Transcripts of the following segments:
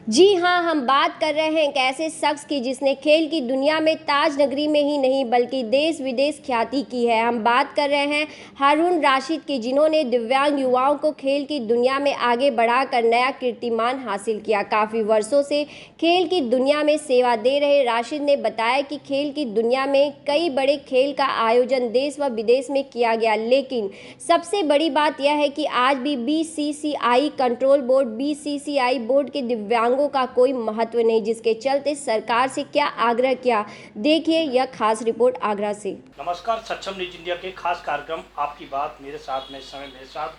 जी हाँ, हम बात कर रहे हैं एक ऐसे शख्स की जिसने खेल की दुनिया में ताज नगरी में ही नहीं बल्कि देश विदेश ख्याति की है। हम बात कर रहे हैं हारून राशिद की, जिन्होंने दिव्यांग युवाओं को खेल की दुनिया में आगे बढ़ाकर नया कीर्तिमान हासिल किया। काफ़ी वर्षों से खेल की दुनिया में सेवा दे रहे राशिद ने बताया कि खेल की दुनिया में कई बड़े खेल का आयोजन देश व विदेश में किया गया, लेकिन सबसे बड़ी बात यह है कि आज भी BCCI control board, BCCI board के दिव्यांगों का कोई महत्व नहीं, जिसके चलते सरकार से क्या आग्रह किया, देखिए यह खास रिपोर्ट आगरा से। नमस्कार, सक्षम न्यूज इंडिया के खास कार्यक्रम आपकी बात मेरे साथ में इस समय मेरे साथ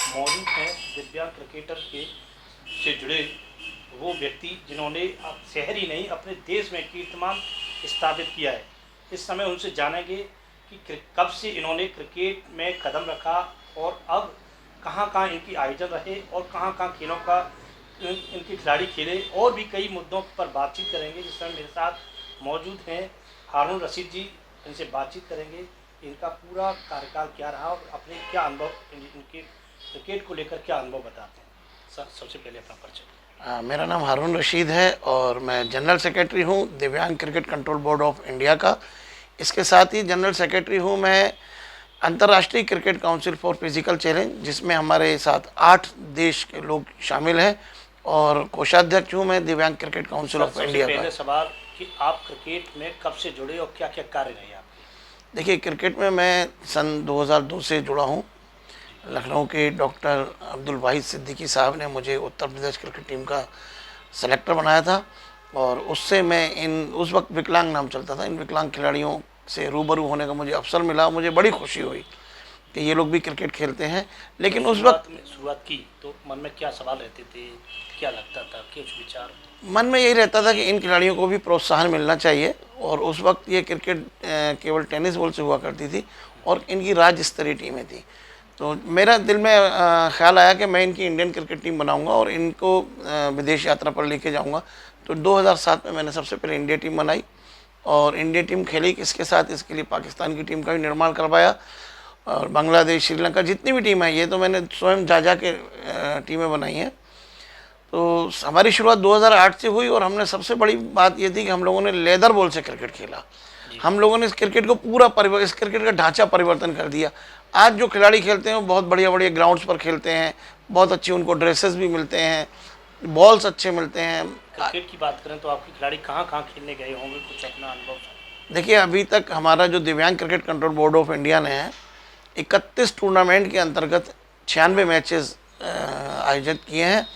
मौजूद हैं दिव्यांग क्रिकेटर के से जुड़े वो व्यक्ति जिन्होंने अब शहर ही नहीं अपने देश में कीर्तिमान स्थापित किया है। इस समय उनसे जानेंगे कि कब से इन्होंने क्रिकेट में कदम रखा और अब कहाँ कहाँ इनकी आयोजन रहे और कहाँ कहाँ खेलों का इनके खिलाड़ी खेले, और भी कई मुद्दों पर बातचीत करेंगे। जिस समय मेरे साथ मौजूद हैं हारून रशीद जी, इनसे बातचीत करेंगे इनका पूरा कार्यकाल क्या रहा और अपने क्या अनुभव इनके क्रिकेट को लेकर क्या अनुभव बताते हैं। सर, सबसे पहले अपना परिचय। मेरा नाम हारून रशीद है और मैं जनरल सेक्रेटरी हूँ दिव्यांग cricket control board of India का। इसके साथ ही जनरल सेक्रेटरी हूँ मैं अंतर्राष्ट्रीय cricket council for physical challenge, जिसमें हमारे साथ 8 देश के लोग शामिल हैं, और कोषाध्यक्ष हूँ मैं दिव्यांग क्रिकेट काउंसिल ऑफ इंडिया का। पहले सवाल कि आप क्रिकेट में कब से जुड़े और क्या क्या कार्य रहे आपके? देखिए, क्रिकेट में मैं सन 2002 से जुड़ा हूँ। लखनऊ के डॉक्टर अब्दुल वाहिद सिद्दीकी साहब ने मुझे उत्तर प्रदेश क्रिकेट टीम का सेलेक्टर बनाया था, और उससे मैं उस वक्त विकलांग नाम चलता था, इन विकलांग खिलाड़ियों से रूबरू होने का मुझे अवसर मिला। मुझे बड़ी खुशी हुई कि ये लोग भी क्रिकेट खेलते हैं। लेकिन उस वक्त शुरुआत की तो मन में क्या सवाल रहते थे, क्या लगता था, कुछ विचार मन में यही रहता था कि इन खिलाड़ियों को भी प्रोत्साहन मिलना चाहिए। और उस वक्त ये क्रिकेट केवल टेनिस बॉल से हुआ करती थी और इनकी राज्य स्तरीय टीमें थी। तो मेरा दिल में ख्याल आया कि मैं इनकी इंडियन क्रिकेट टीम बनाऊंगा और इनको विदेश यात्रा पर लेके जाऊंगा। तो 2007 में मैंने सबसे पहले इंडिया टीम बनाई और इंडिया टीम खेली। इसके साथ इसके लिए पाकिस्तान की टीम का भी निर्माण करवाया, और बांग्लादेश, श्रीलंका, जितनी भी टीम है, ये तो मैंने स्वयं जा के टीमें बनाई हैं। तो हमारी शुरुआत 2008 से हुई, और हमने सबसे बड़ी बात ये थी कि हम लोगों ने लेदर बॉल से क्रिकेट खेला। हम लोगों ने इस क्रिकेट को पूरा इस क्रिकेट का ढांचा परिवर्तन कर दिया। आज जो खिलाड़ी खेलते हैं वो बहुत बढ़िया बढ़िया ग्राउंड्स पर खेलते हैं, बहुत अच्छी उनको ड्रेसेस भी मिलते हैं, बॉल्स अच्छे मिलते हैं। क्रिकेट की बात करें तो आपके खिलाड़ी कहाँ कहाँ खेलने गए होंगे, कुछ अपना अनुभव? देखिए, अभी तक हमारा जो दिव्यांग cricket control board of India ने 31 टूर्नामेंट के अंतर्गत 96 मैचेस आयोजित किए हैं,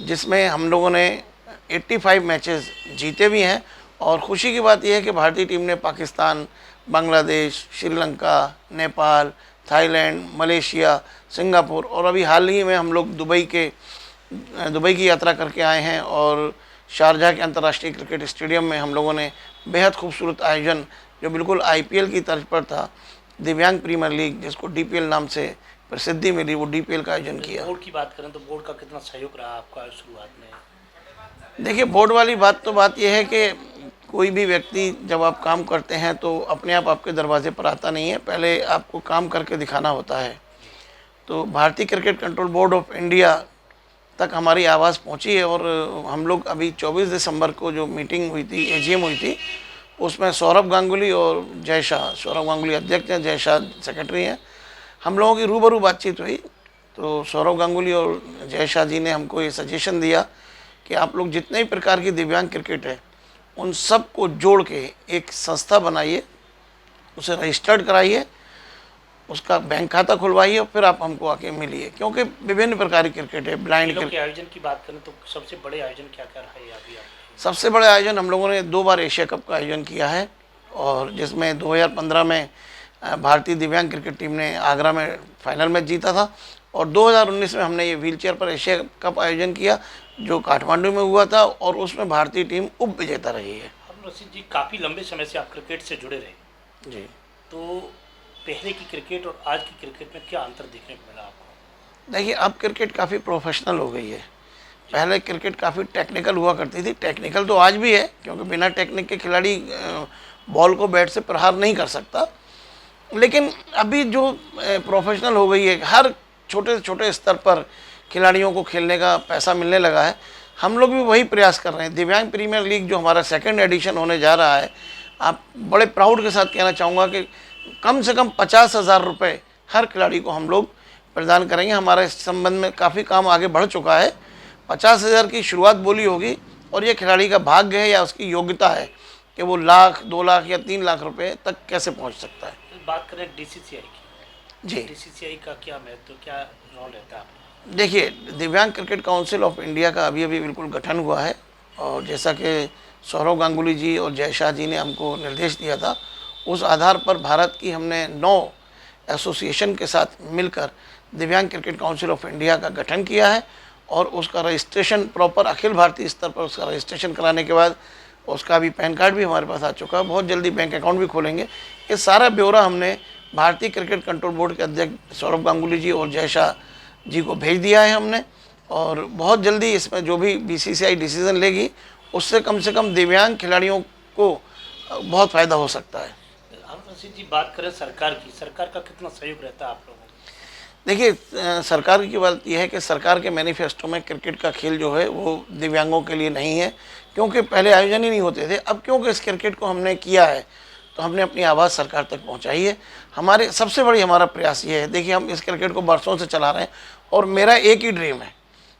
जिसमें हम लोगों ने 85 मैचेस जीते भी हैं। और खुशी की बात यह है कि भारतीय टीम ने Pakistan, Bangladesh, Sri Lanka, Nepal, Thailand, Malaysia, Singapore, और अभी हाल ही में हम लोग दुबई की यात्रा करके आए हैं, और शारजाह के अंतर्राष्ट्रीय क्रिकेट स्टेडियम में हम लोगों ने बेहद खूबसूरत आयोजन, जो बिल्कुल आईपीएल की तर्ज पर था, दिव्यांग प्रीमियर लीग जिसको डीपीएल नाम से प्रसिद्धि मिली, वो डीपीएल का आयोजन किया। बोर्ड की बात करें तो बोर्ड का कितना सहयोग रहा आपका शुरुआत में? देखिए, बोर्ड वाली बात यह है कि कोई भी व्यक्ति जब आप काम करते हैं तो अपने आप आपके दरवाजे पर आता नहीं है, पहले आपको काम करके दिखाना होता है। तो भारतीय cricket control board of India तक हमारी आवाज़ पहुंची है, और हम लोग अभी 24 दिसंबर को जो मीटिंग हुई थी, एजीएम हुई थी, उसमें सौरभ गांगुली और जय शाह, सौरभ गांगुली अध्यक्ष हैं, जय शाह सेक्रेटरी हैं, हम लोगों की रूबरू बातचीत हुई। तो सौरभ गांगुली और जय शाह जी ने हमको ये सजेशन दिया कि आप लोग जितने भी प्रकार की दिव्यांग क्रिकेट है उन सब को जोड़ के एक संस्था बनाइए, उसे रजिस्टर्ड कराइए, उसका बैंक खाता खुलवाइए, और फिर आप हमको आके मिलिए, क्योंकि विभिन्न प्रकार की क्रिकेट है। ब्लाइंड खेलों के आयोजन की बात करें तो सबसे बड़े आयोजन क्या क्या रहा है अभी आप? सबसे बड़े आयोजन हम लोगों ने 2 बार एशिया कप का आयोजन किया है, और जिसमें 2015 में भारतीय दिव्यांग क्रिकेट टीम ने आगरा में फाइनल मैच जीता था, और 2019 में हमने ये व्हीलचेयर पर एशिया कप आयोजन किया जो काठमांडू में हुआ था, और उसमें भारतीय टीम उप विजेता रही है। हारून रशीद जी, काफ़ी लंबे समय से आप क्रिकेट से जुड़े रहे जी। तो पहले की क्रिकेट और आज की क्रिकेट में क्या अंतर देखने को मिला आपको? देखिए, अब क्रिकेट काफ़ी प्रोफेशनल हो गई है। पहले क्रिकेट काफ़ी टेक्निकल हुआ करती थी। टेक्निकल तो आज भी है, क्योंकि बिना टेक्निक के खिलाड़ी बॉल को बैट से प्रहार नहीं कर सकता। लेकिन अभी जो प्रोफेशनल हो गई है, हर छोटे से छोटे स्तर पर खिलाड़ियों को खेलने का पैसा मिलने लगा है, हम लोग भी वही प्रयास कर रहे हैं। दिव्यांग प्रीमियर लीग जो हमारा सेकंड एडिशन होने जा रहा है, आप बड़े प्राउड के साथ कहना चाहूँगा कि कम से कम 50,000 रुपये हर खिलाड़ी को हम लोग प्रदान करेंगे। हमारा इस संबंध में काफ़ी काम आगे बढ़ चुका है। 50,000 की शुरुआत बोली होगी और ये खिलाड़ी का भाग्य है या उसकी योग्यता है कि वो लाख, 2 लाख या 3 लाख रुपए तक कैसे पहुंच सकता है। बात करें डीसीसीआई की, जी, डीसीसीआई का क्या महत्व, क्या रोल रहता है आपका? देखिए, दिव्यांग क्रिकेट काउंसिल ऑफ इंडिया का अभी अभी बिल्कुल गठन हुआ है और जैसा कि सौरव गांगुली जी और जय शाह जी ने हमको निर्देश दिया था, उस आधार पर भारत की हमने 9 एसोसिएशन के साथ मिलकर दिव्यांग क्रिकेट काउंसिल ऑफ इंडिया का गठन किया है और उसका रजिस्ट्रेशन प्रॉपर अखिल भारतीय स्तर पर उसका रजिस्ट्रेशन कराने के बाद उसका भी पैन कार्ड भी हमारे पास आ चुका है। बहुत जल्दी बैंक अकाउंट भी खोलेंगे। ये सारा ब्यौरा हमने भारतीय क्रिकेट कंट्रोल बोर्ड के अध्यक्ष सौरव गांगुली जी और जय शाह जी को भेज दिया है हमने, और बहुत जल्दी इसमें जो भी बीसीसीआई डिसीज़न लेगी उससे कम से कम दिव्यांग खिलाड़ियों को बहुत फ़ायदा हो सकता है। हम रशीद जी बात करें सरकार की, सरकार का कितना सहयोग रहता है आप लोगों को? देखिए, सरकार की बात यह है कि सरकार के मैनिफेस्टो में क्रिकेट का खेल जो है वो दिव्यांगों के लिए नहीं है, क्योंकि पहले आयोजन ही नहीं होते थे। अब क्योंकि इस क्रिकेट को हमने किया है तो हमने अपनी आवाज़ सरकार तक पहुंचाई है। हमारे सबसे बड़ी हमारा प्रयास ये है, देखिए हम इस क्रिकेट को बरसों से चला रहे हैं और मेरा एक ही ड्रीम है,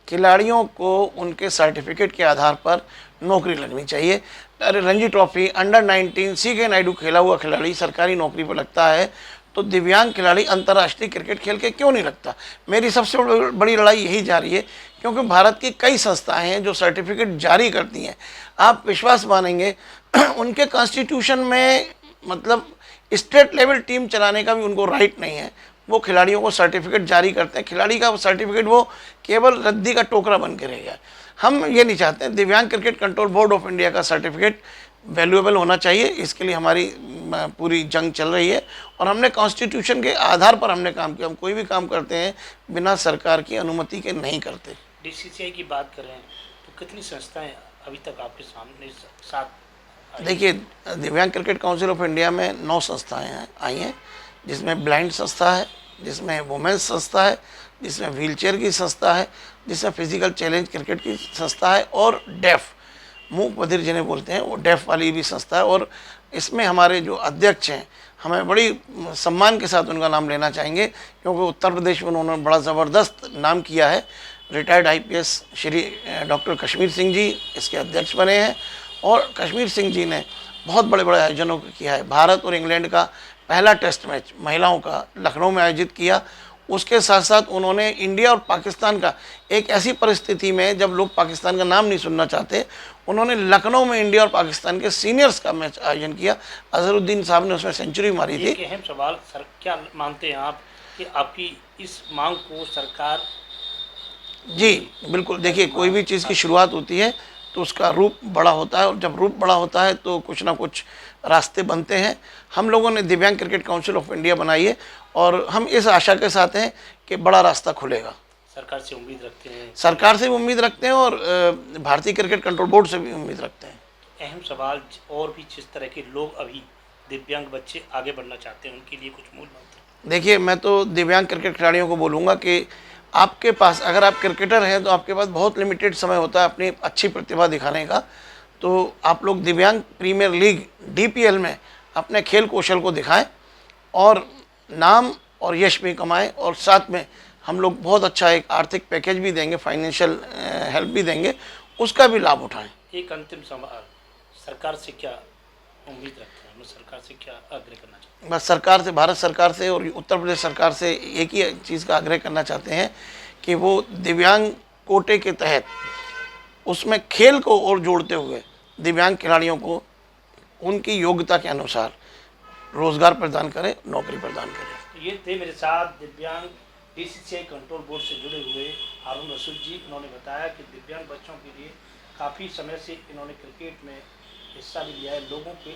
खिलाड़ियों को उनके सर्टिफिकेट के आधार पर नौकरी लगनी चाहिए। Ranji trophy under 19 CK Naidu खेला हुआ खिलाड़ी सरकारी नौकरी पर लगता है, तो दिव्यांग खिलाड़ी अंतर्राष्ट्रीय क्रिकेट खेल के क्यों नहीं लगता? मेरी सबसे बड़ी लड़ाई यही जा रही है, क्योंकि भारत की कई संस्थाएं हैं जो सर्टिफिकेट जारी करती हैं। आप विश्वास मानेंगे उनके कॉन्स्टिट्यूशन में मतलब स्टेट लेवल टीम चलाने का भी उनको राइट नहीं है। वो खिलाड़ियों को सर्टिफिकेट जारी करते हैं, खिलाड़ी का सर्टिफिकेट वो केवल रद्दी का टोकरा बन के रह गया। हम ये नहीं चाहते हैं। दिव्यांग cricket control board of India का सर्टिफिकेट वैल्यूएबल होना चाहिए, इसके लिए हमारी पूरी जंग चल रही है और हमने कॉन्स्टिट्यूशन के आधार पर हमने काम किया। हम कोई भी काम करते हैं बिना सरकार की अनुमति के नहीं करते। डीसीसीआई की बात करें तो कितनी संस्थाएं अभी तक आपके सामने साथ? देखिए, दिव्यांग क्रिकेट काउंसिल ऑफ इंडिया में 9 संस्थाएं आई हैं, जिसमें ब्लाइंड संस्था है, जिसमें वुमेन्स संस्था है, जिसमें व्हीलचेयर की संस्था है, जिसमें फिजिकल चैलेंज क्रिकेट की संस्था है और डेफ मूक बधिर जिन्हें बोलते हैं वो डेफ वाली भी संस्था है। और इसमें हमारे जो अध्यक्ष हैं, हमें बड़ी सम्मान के साथ उनका नाम लेना चाहेंगे, क्योंकि उत्तर प्रदेश में उन्होंने बड़ा ज़बरदस्त नाम किया है। Retired IPS Shri doctor Kashmir Singh ji इसके अध्यक्ष बने हैं और कश्मीर सिंह जी ने बहुत बड़े बड़े आयोजनों को किया है। भारत और इंग्लैंड का पहला टेस्ट मैच महिलाओं का लखनऊ में आयोजित किया। उसके साथ साथ उन्होंने इंडिया और पाकिस्तान का एक ऐसी परिस्थिति में जब लोग पाकिस्तान का नाम नहीं सुनना चाहते, उन्होंने लखनऊ में इंडिया और पाकिस्तान के सीनियर्स का मैच आयोजन किया। अजहरुद्दीन साहब ने उसमें सेंचुरी मारी थी। एक अहम सवाल सर, क्या मानते हैं आप कि आपकी इस मांग को सरकार? जी बिल्कुल, देखिए कोई भी चीज़ की शुरुआत होती है तो उसका रूप बड़ा होता है और जब रूप बड़ा होता है तो कुछ ना कुछ रास्ते बनते हैं। हम लोगों ने दिव्यांग क्रिकेट काउंसिल ऑफ इंडिया बनाई है और हम इस आशा के साथ हैं कि बड़ा रास्ता खुलेगा। सरकार से उम्मीद रखते हैं? सरकार से भी उम्मीद रखते हैं और भारतीय क्रिकेट कंट्रोल बोर्ड से भी उम्मीद रखते हैं। अहम सवाल, और भी जिस तरह के लोग अभी दिव्यांग बच्चे आगे बढ़ना चाहते हैं उनके लिए कुछ मूल मंत्र? देखिए, मैं तो दिव्यांग क्रिकेट खिलाड़ियों को बोलूँगा कि आपके पास, अगर आप क्रिकेटर हैं तो आपके पास बहुत लिमिटेड समय होता है अपनी अच्छी प्रतिभा दिखाने का। तो आप लोग दिव्यांग प्रीमियर लीग DPL में अपने खेल कौशल को दिखाएं और नाम और यश भी कमाएं, और साथ में हम लोग बहुत अच्छा एक आर्थिक पैकेज भी देंगे, फाइनेंशियल हेल्प भी देंगे, उसका भी लाभ उठाएं। एक अंतिम सवाल, सरकार से क्या उम्मीद रखते हैं, हम सरकार से क्या आग्रह करना चाहते हैं? बस सरकार से, भारत सरकार से और उत्तर प्रदेश सरकार से एक ही चीज़ का आग्रह करना चाहते हैं कि वो दिव्यांग कोटे के तहत उसमें खेल को और जोड़ते हुए दिव्यांग खिलाड़ियों को उनकी योग्यता के अनुसार रोज़गार प्रदान करें, नौकरी प्रदान करें। तो ये थे मेरे साथ दिव्यांग DCCI कंट्रोल बोर्ड से जुड़े हुए हारून रशीद जी। इन्होंने बताया कि दिव्यांग बच्चों के लिए काफ़ी समय से इन्होंने क्रिकेट में हिस्सा भी लिया है, लोगों के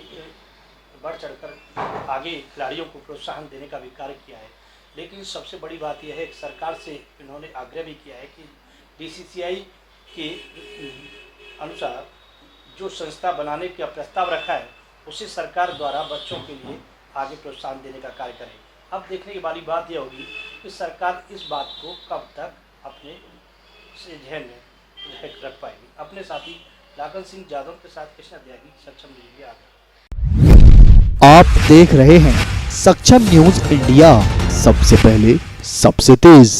बढ़ चढ़कर आगे खिलाड़ियों को प्रोत्साहन देने का भी कार्य किया है। लेकिन सबसे बड़ी बात यह है कि सरकार से इन्होंने आग्रह भी किया है कि DCCI के अनुसार जो संस्था बनाने का प्रस्ताव रखा है उसे सरकार द्वारा बच्चों के लिए आगे प्रोत्साहन देने का कार्य करे। अब देखने की वाली बात यह होगी कि सरकार इस बात को कब तक अपने जहन में रख पाएगी। अपने साथी लाखन सिंह यादव के साथ कृष्णा त्यागी, सक्षम न्यूज़ इंडिया। आप देख रहे हैं सक्षम न्यूज इंडिया, सबसे पहले सबसे तेज।